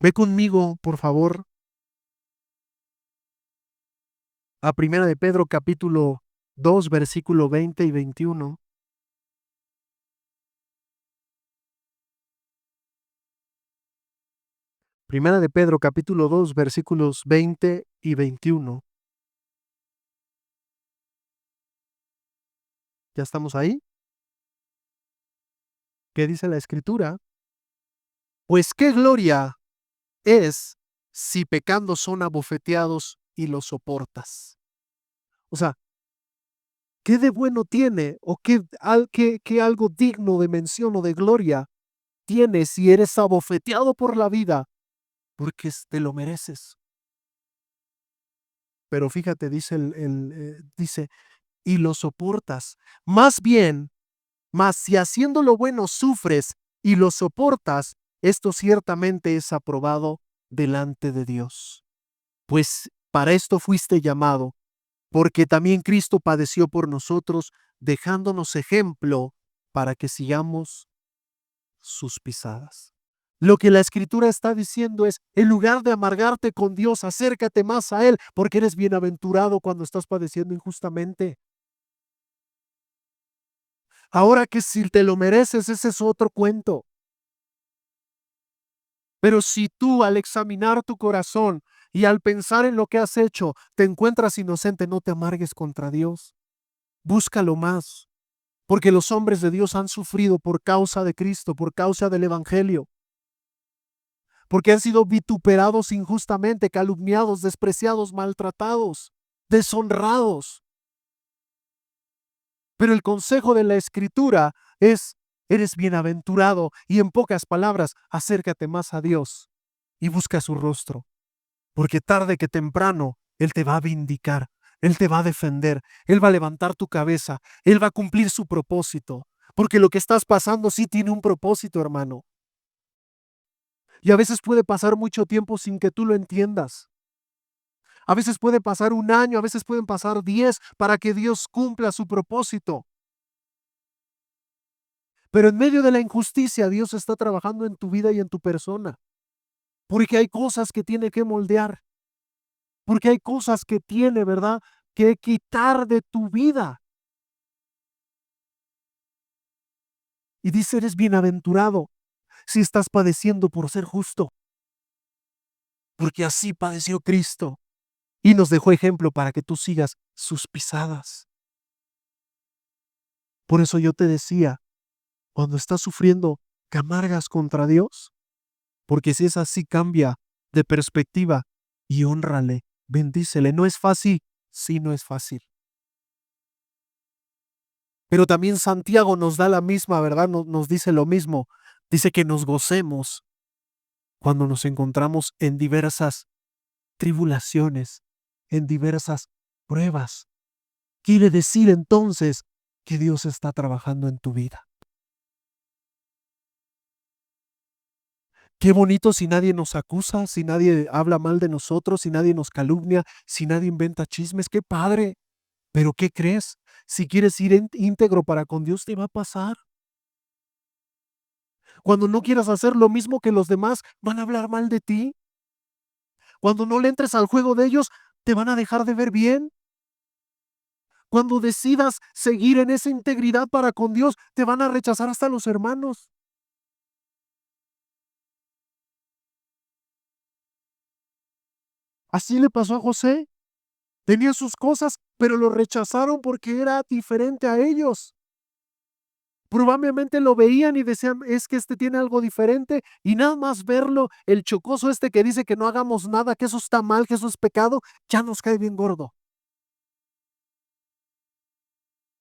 Ve conmigo, por favor, a Primera de Pedro capítulo 2, versículo 20 y 21. Primera de Pedro capítulo 2, versículos 20 y 21. ¿Ya estamos ahí? ¿Qué dice la Escritura? Pues qué gloria es si pecando son abofeteados y los soportas. O sea, ¿qué de bueno tiene o qué algo digno de mención o de gloria tiene si eres abofeteado por la vida porque te lo mereces? Pero fíjate, dice, y lo soportas. Más bien, mas si haciendo lo bueno sufres y lo soportas, esto ciertamente es aprobado delante de Dios. Pues para esto fuiste llamado, porque también Cristo padeció por nosotros, dejándonos ejemplo para que sigamos sus pisadas. Lo que la Escritura está diciendo es, en lugar de amargarte con Dios, acércate más a Él, porque eres bienaventurado cuando estás padeciendo injustamente. Ahora que si te lo mereces, ese es otro cuento. Pero si tú al examinar tu corazón y al pensar en lo que has hecho, te encuentras inocente, no te amargues contra Dios. Búscalo más, porque los hombres de Dios han sufrido por causa de Cristo, por causa del Evangelio, porque han sido vituperados injustamente, calumniados, despreciados, maltratados, deshonrados. Pero el consejo de la Escritura es, eres bienaventurado y en pocas palabras, acércate más a Dios y busca su rostro, porque tarde que temprano Él te va a vindicar, Él te va a defender, Él va a levantar tu cabeza, Él va a cumplir su propósito, porque lo que estás pasando sí tiene un propósito, hermano. Y a veces puede pasar mucho tiempo sin que tú lo entiendas. A veces puede pasar un año, a veces pueden pasar 10 para que Dios cumpla su propósito. Pero en medio de la injusticia, Dios está trabajando en tu vida y en tu persona. Porque hay cosas que tiene que moldear. Porque hay cosas que tiene, ¿verdad?, que quitar de tu vida. Y dice, eres bienaventurado si estás padeciendo por ser justo. Porque así padeció Cristo. Y nos dejó ejemplo para que tú sigas sus pisadas. Por eso yo te decía, cuando estás sufriendo, ¿te amargas contra Dios? Porque si es así, cambia de perspectiva y hónrale, bendícele. ¿No es fácil? Sí, no es fácil. Pero también Santiago nos da la misma, ¿verdad? Nos dice lo mismo. Dice que nos gocemos cuando nos encontramos en diversas tribulaciones, en diversas pruebas. Quiere decir entonces que Dios está trabajando en tu vida. Qué bonito si nadie nos acusa, si nadie habla mal de nosotros, si nadie nos calumnia, si nadie inventa chismes. Qué padre. Pero ¿qué crees? Si quieres ir íntegro para con Dios, te va a pasar. Cuando no quieras hacer lo mismo que los demás, van a hablar mal de ti. Cuando no le entres al juego de ellos, te van a dejar de ver bien. Cuando decidas seguir en esa integridad para con Dios, te van a rechazar hasta los hermanos. Así le pasó a José. Tenía sus cosas, pero lo rechazaron porque era diferente a ellos. Probablemente lo veían y decían, es que este tiene algo diferente, y nada más verlo, el chocoso este que dice que no hagamos nada, que eso está mal, que eso es pecado, ya nos cae bien gordo.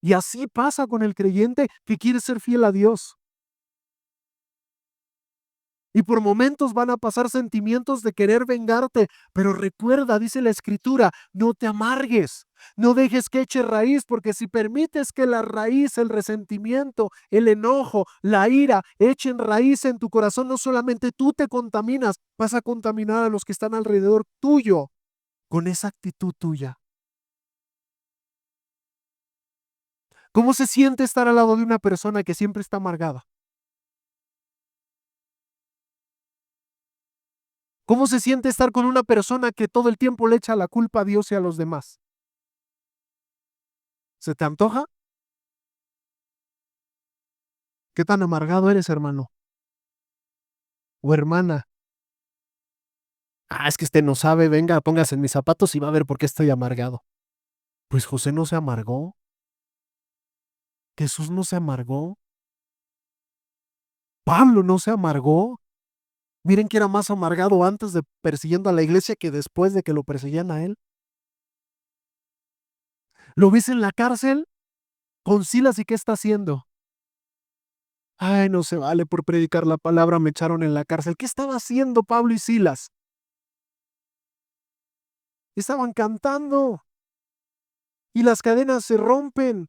Y así pasa con el creyente que quiere ser fiel a Dios. Y por momentos van a pasar sentimientos de querer vengarte, pero recuerda, dice la Escritura, no te amargues, no dejes que eche raíz, porque si permites que la raíz, el resentimiento, el enojo, la ira echen raíz en tu corazón, no solamente tú te contaminas, vas a contaminar a los que están alrededor tuyo con esa actitud tuya. ¿Cómo se siente estar al lado de una persona que siempre está amargada? ¿Cómo se siente estar con una persona que todo el tiempo le echa la culpa a Dios y a los demás? ¿Se te antoja? ¿Qué tan amargado eres, hermano o hermana? Es que este no sabe, venga, póngase en mis zapatos y va a ver por qué estoy amargado. Pues José no se amargó, Jesús no se amargó, Pablo no se amargó. Miren que era más amargado antes de persiguiendo a la iglesia que después de que lo perseguían a él. ¿Lo ves en la cárcel con Silas y qué está haciendo? Ay, no se vale, por predicar la palabra me echaron en la cárcel. ¿Qué estaba haciendo Pablo y Silas? Estaban cantando y las cadenas se rompen.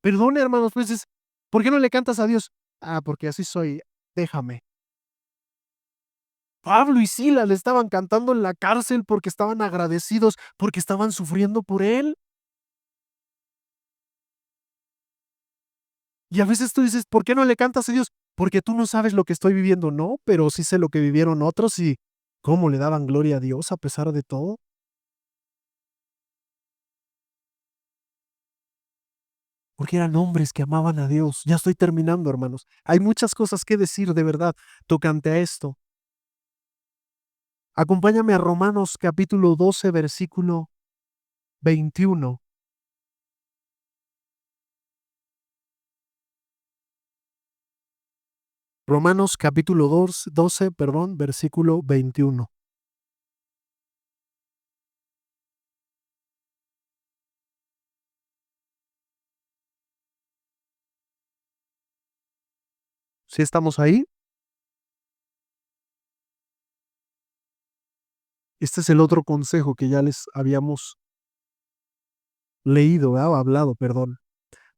Perdón, hermanos, pues ¿por qué no le cantas a Dios? Porque así soy, déjame. Pablo y Silas le estaban cantando en la cárcel porque estaban agradecidos, porque estaban sufriendo por él. Y a veces tú dices, ¿por qué no le cantas a Dios? Porque tú no sabes lo que estoy viviendo, no, pero sí sé lo que vivieron otros y cómo le daban gloria a Dios a pesar de todo. Porque eran hombres que amaban a Dios. Ya estoy terminando, hermanos. Hay muchas cosas que decir de verdad tocante a esto. Acompáñame a Romanos capítulo 12, versículo 21. Romanos capítulo 12, perdón, versículo 21. ¿Sí estamos ahí? Este es el otro consejo que ya les habíamos leído, ¿verdad? O hablado, perdón.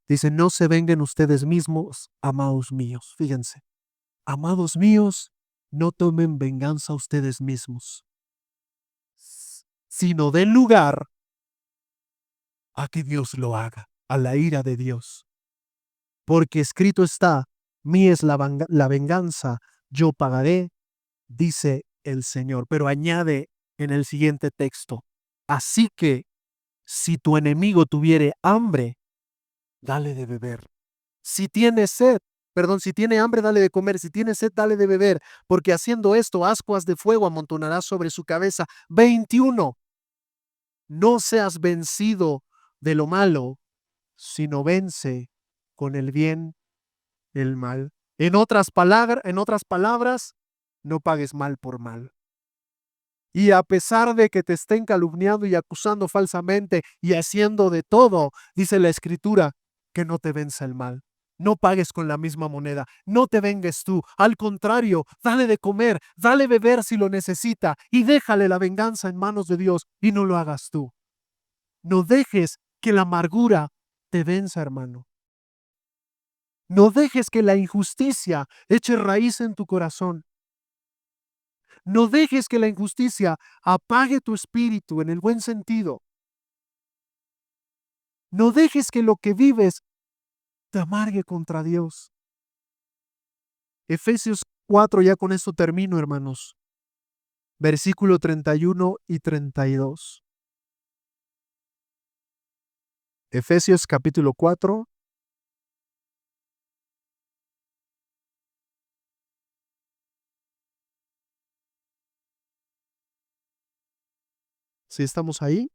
Dice, no se vengan ustedes mismos, amados míos. Fíjense, amados míos, no tomen venganza ustedes mismos, sino den lugar a que Dios lo haga, a la ira de Dios. Porque escrito está, mía es la venganza, yo pagaré, dice el Señor. Pero añade en el siguiente texto, así que si tu enemigo tuviere hambre, dale de beber. Si tiene sed, perdón, si tiene hambre, dale de comer. Si tiene sed, dale de beber. Porque haciendo esto, ascuas de fuego amontonarás sobre su cabeza. 21. No seas vencido de lo malo, sino vence con el bien el mal. En otras palabras, no pagues mal por mal. Y a pesar de que te estén calumniando y acusando falsamente y haciendo de todo, dice la Escritura, que no te venza el mal. No pagues con la misma moneda, no te vengues tú. Al contrario, dale de comer, dale beber si lo necesita y déjale la venganza en manos de Dios y no lo hagas tú. No dejes que la amargura te venza, hermano. No dejes que la injusticia eche raíz en tu corazón. No dejes que la injusticia apague tu espíritu en el buen sentido. No dejes que lo que vives te amargue contra Dios. Efesios 4, ya con esto termino, hermanos. Versículo 31 y 32. Efesios capítulo 4. ¿Sí estamos ahí?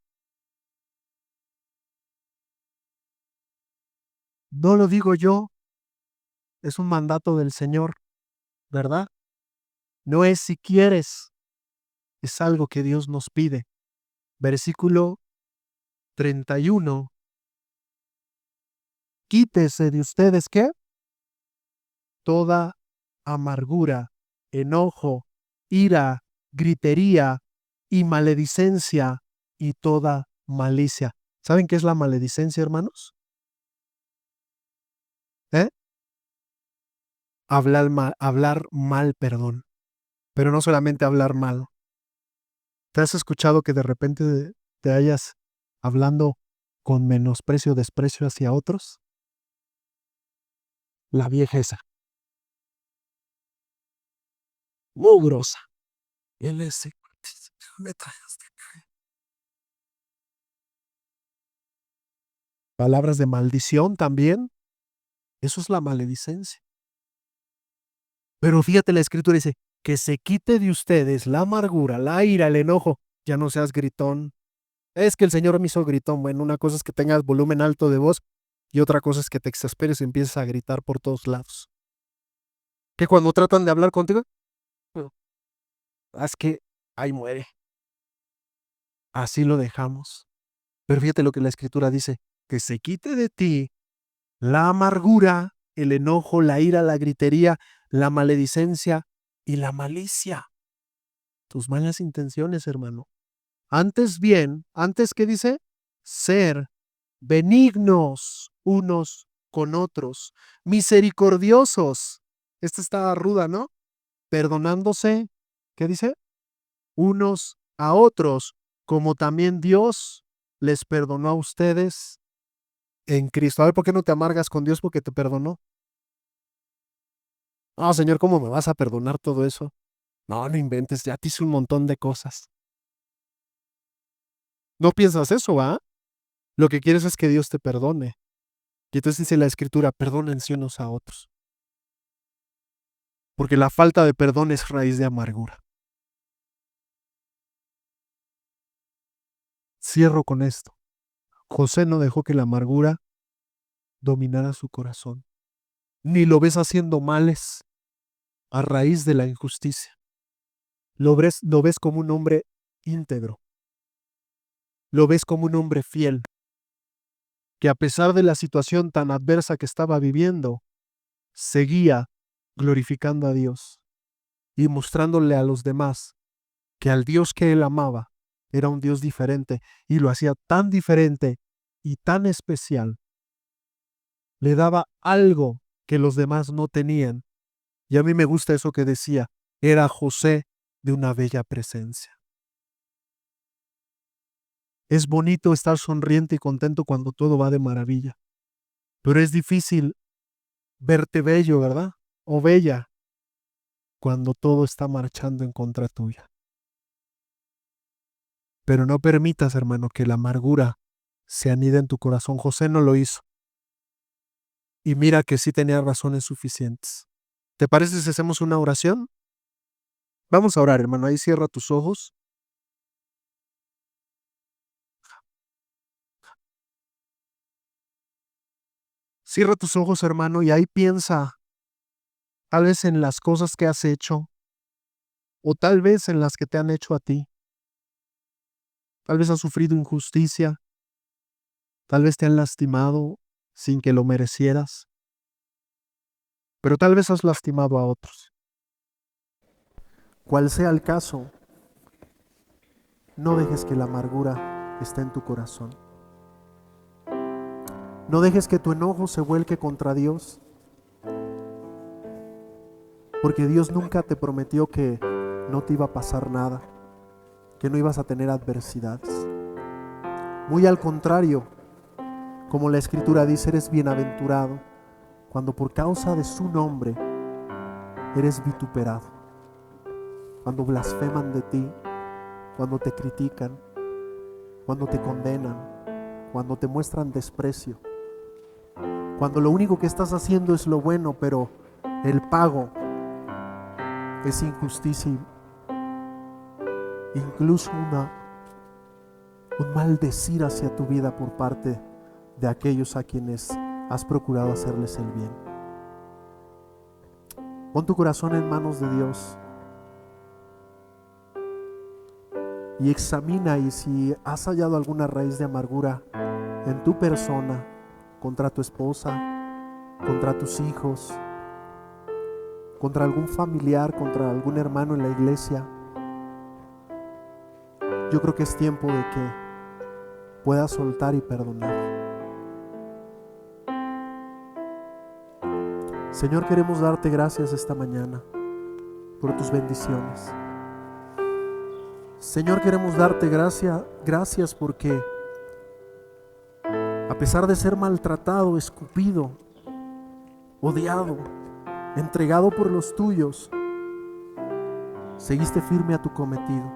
No lo digo yo, es un mandato del Señor, ¿verdad? No es si quieres, es algo que Dios nos pide. Versículo 31. Quítese de ustedes, ¿qué? Toda amargura, enojo, ira, gritería y maledicencia y toda malicia. ¿Saben qué es la maledicencia, hermanos? ¿Eh? Hablar mal, perdón. Pero no solamente hablar mal. ¿Te has escuchado que de repente te hayas hablando con menosprecio, desprecio hacia otros? La vieja esa, mugrosa. Él es... me traes palabras de maldición también. Eso es la maledicencia. Pero fíjate, la escritura dice, que se quite de ustedes la amargura, la ira, el enojo. Ya no seas gritón. Es que el Señor me hizo gritón. Bueno, una cosa es que tengas volumen alto de voz y otra cosa es que te exasperes y empieces a gritar por todos lados. Que cuando tratan de hablar contigo, "Bueno, es que ahí muere. Así lo dejamos. Pero fíjate lo que la escritura dice, que se quite de ti la amargura, el enojo, la ira, la gritería, la maledicencia y la malicia. Tus malas intenciones, hermano. Antes bien, antes que dice, ser benignos unos con otros, misericordiosos. Esta está ruda, ¿no? Perdonándose, ¿qué dice? Unos a otros, como también Dios les perdonó a ustedes en Cristo. A ver, ¿por qué no te amargas con Dios porque te perdonó? No, Señor, ¿cómo me vas a perdonar todo eso? No, no inventes, ya te hice un montón de cosas. No piensas eso, ¿va? Lo que quieres es que Dios te perdone. Y entonces dice la Escritura, perdónense unos a otros. Porque la falta de perdón es raíz de amargura. Cierro con esto. José no dejó que la amargura dominara su corazón. Ni lo ves haciendo males a raíz de la injusticia. Lo ves como un hombre íntegro. Lo ves como un hombre fiel, que a pesar de la situación tan adversa que estaba viviendo, seguía glorificando a Dios y mostrándole a los demás que al Dios que él amaba era un Dios diferente y lo hacía tan diferente y tan especial. Le daba algo que los demás no tenían. Y a mí me gusta eso que decía, era José de una bella presencia. Es bonito estar sonriente y contento cuando todo va de maravilla, pero es difícil verte bello, ¿verdad? O bella cuando todo está marchando en contra tuya. Pero no permitas, hermano, que la amargura se anide en tu corazón. José no lo hizo. Y mira que sí tenía razones suficientes. ¿Te parece si hacemos una oración? Vamos a orar, hermano. Ahí cierra tus ojos. Cierra tus ojos, hermano, y ahí piensa tal vez en las cosas que has hecho, o tal vez en las que te han hecho a ti. Tal vez has sufrido injusticia, tal vez te han lastimado sin que lo merecieras, pero tal vez has lastimado a otros. Cual sea el caso, no dejes que la amargura esté en tu corazón. No dejes que tu enojo se vuelque contra Dios, porque Dios nunca te prometió que no te iba a pasar nada, que no ibas a tener adversidades. Muy al contrario, como la Escritura dice, eres bienaventurado cuando por causa de su nombre eres vituperado, cuando blasfeman de ti, cuando te critican, cuando te condenan, cuando te muestran desprecio, cuando lo único que estás haciendo es lo bueno, pero el pago es injusticia, incluso un maldecir hacia tu vida por parte de aquellos a quienes has procurado hacerles el bien. Pon tu corazón en manos de Dios y examina, y si has hallado alguna raíz de amargura en tu persona, contra tu esposa, contra tus hijos, contra algún familiar, contra algún hermano en la iglesia, yo creo que es tiempo de que puedas soltar y perdonar. Señor, queremos darte gracias esta mañana por tus bendiciones. Señor, queremos darte gracias porque a pesar de ser maltratado, escupido, odiado, entregado por los tuyos, seguiste firme a tu cometido.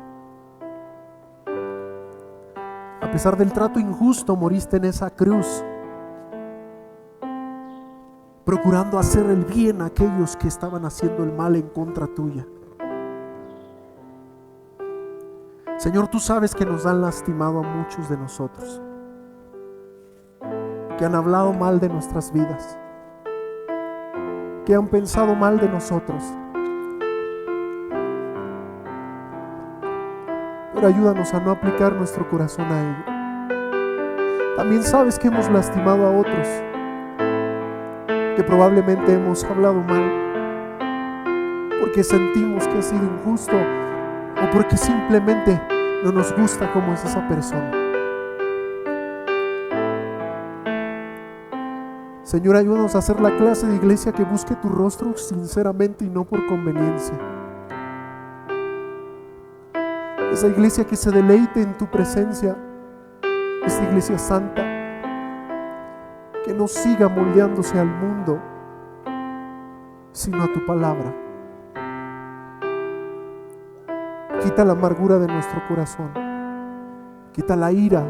A pesar del trato injusto, moriste en esa cruz, procurando hacer el bien a aquellos que estaban haciendo el mal en contra tuya. Señor, tú sabes que nos han lastimado a muchos de nosotros, que han hablado mal de nuestras vidas, que han pensado mal de nosotros. Pero ayúdanos a no aplicar nuestro corazón a ello. También sabes que hemos lastimado a otros, que probablemente hemos hablado mal porque sentimos que ha sido injusto o porque simplemente no nos gusta cómo es esa persona. Señor, ayúdanos a hacer la clase de iglesia que busque tu rostro sinceramente y no por conveniencia. Esa iglesia que se deleite en tu presencia, esa iglesia santa, que no siga moldeándose al mundo, sino a tu palabra. Quita la amargura de nuestro corazón, quita la ira,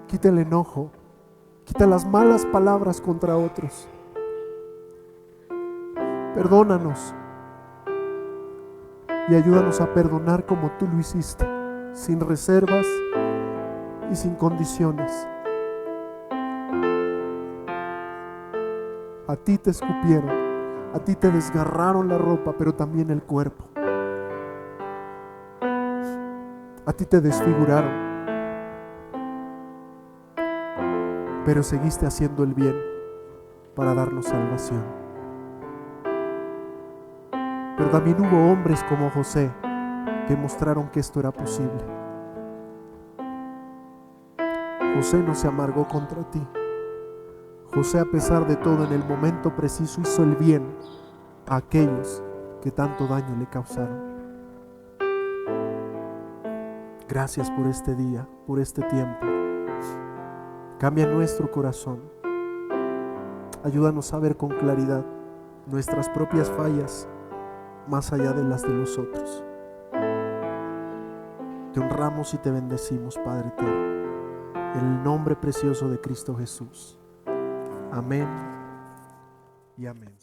quita el enojo, quita las malas palabras contra otros. Perdónanos y ayúdanos a perdonar como tú lo hiciste, sin reservas y sin condiciones. A ti te escupieron, a ti te desgarraron la ropa, pero también el cuerpo. A ti te desfiguraron, pero seguiste haciendo el bien para darnos salvación. Pero también hubo hombres como José que mostraron que esto era posible. José no se amargó contra ti. José, a pesar de todo, en el momento preciso hizo el bien a aquellos que tanto daño le causaron. Gracias por este día, por este tiempo. Cambia nuestro corazón. Ayúdanos a ver con claridad nuestras propias fallas más allá de las de los otros. Te honramos y te bendecimos, Padre eterno, en el nombre precioso de Cristo Jesús. Amén y amén.